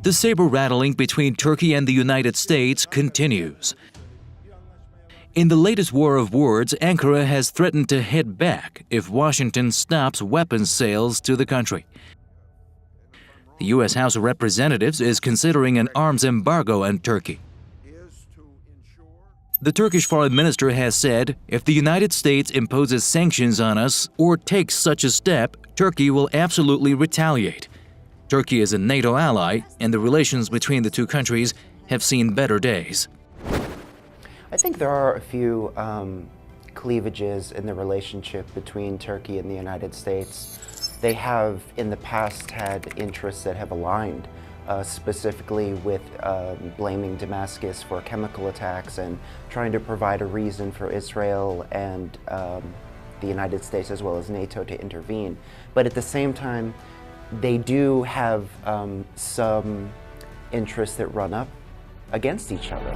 The saber-rattling between Turkey and the United States continues. In the latest war of words, Ankara has threatened to hit back if Washington stops weapons sales to the country. The U.S. House of Representatives is considering an arms embargo on Turkey. The Turkish foreign minister has said, if the United States imposes sanctions on us or takes such a step, Turkey will absolutely retaliate. Turkey is a NATO ally, and the relations between the two countries have seen better days. I think there are a few cleavages in the relationship between Turkey and the United States. They have, in the past, had interests that have aligned, specifically with blaming Damascus for chemical attacks and trying to provide a reason for Israel and the United States as well as NATO to intervene. But at the same time, they do have some interests that run up against each other.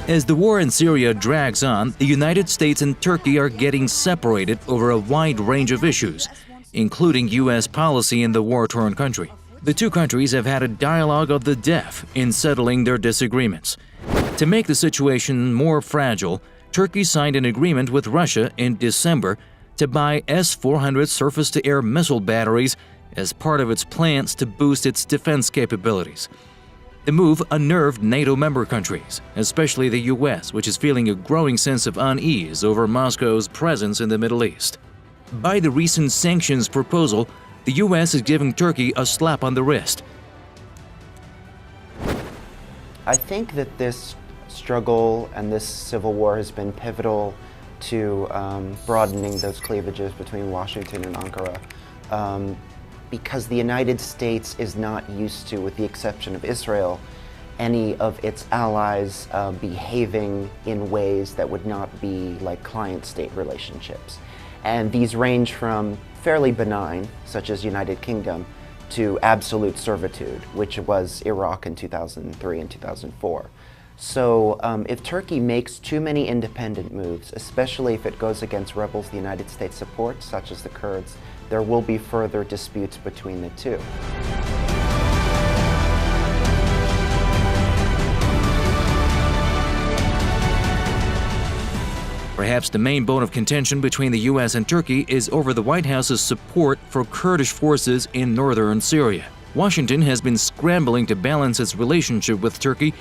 As the war in Syria drags on, the United States and Turkey are getting separated over a wide range of issues, including U.S. policy in the war-torn country. The two countries have had a dialogue of the deaf in settling their disagreements. To make the situation more fragile, Turkey signed an agreement with Russia in December to buy S-400 surface-to-air missile batteries as part of its plans to boost its defense capabilities. The move unnerved NATO member countries, especially the U.S., which is feeling a growing sense of unease over Moscow's presence in the Middle East. By the recent sanctions proposal, the U.S. is giving Turkey a slap on the wrist. I think that this struggle and this civil war has been pivotal to broadening those cleavages between Washington and Ankara. Because the United States is not used to, with the exception of Israel, any of its allies behaving in ways that would not be like client-state relationships. And these range from fairly benign, such as United Kingdom, to absolute servitude, which was Iraq in 2003 and 2004. So if Turkey makes too many independent moves, especially if it goes against rebels the United States supports, such as the Kurds, there will be further disputes between the two. Perhaps the main bone of contention between the U.S. and Turkey is over the White House's support for Kurdish forces in northern Syria. Washington has been scrambling to balance its relationship with Turkey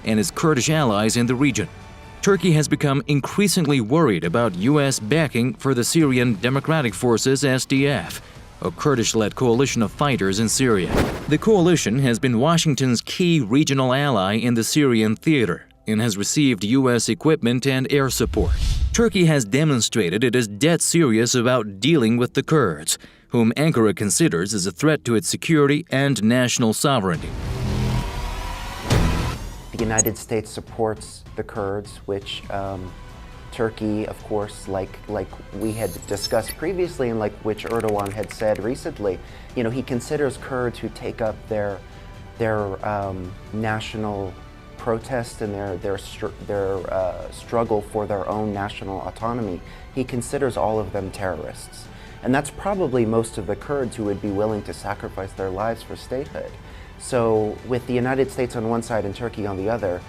and its Kurdish allies in the region. Turkey has become increasingly worried about U.S. backing for the Syrian Democratic Forces SDF, a Kurdish-led coalition of fighters in Syria. The coalition has been Washington's key regional ally in the Syrian theater and has received U.S. equipment and air support. Turkey has demonstrated it is dead serious about dealing with the Kurds, whom Ankara considers as a threat to its security and national sovereignty. The United States supports the Kurds, which Turkey, of course, like we had discussed previously and like which Erdogan had said recently, you know, he considers Kurds who take up their national protest and their struggle for their own national autonomy, he considers all of them terrorists. And that's probably most of the Kurds who would be willing to sacrifice their lives for statehood. So with the United States on one side and Turkey on the other,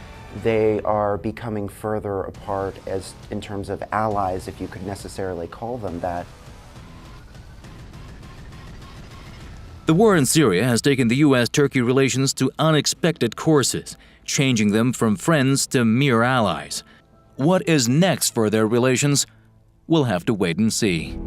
they are becoming further apart as in terms of allies, if you could necessarily call them that. The war in Syria has taken the U.S.-Turkey relations to unexpected courses, changing them from friends to mere allies. What is next for their relations? We'll have to wait and see.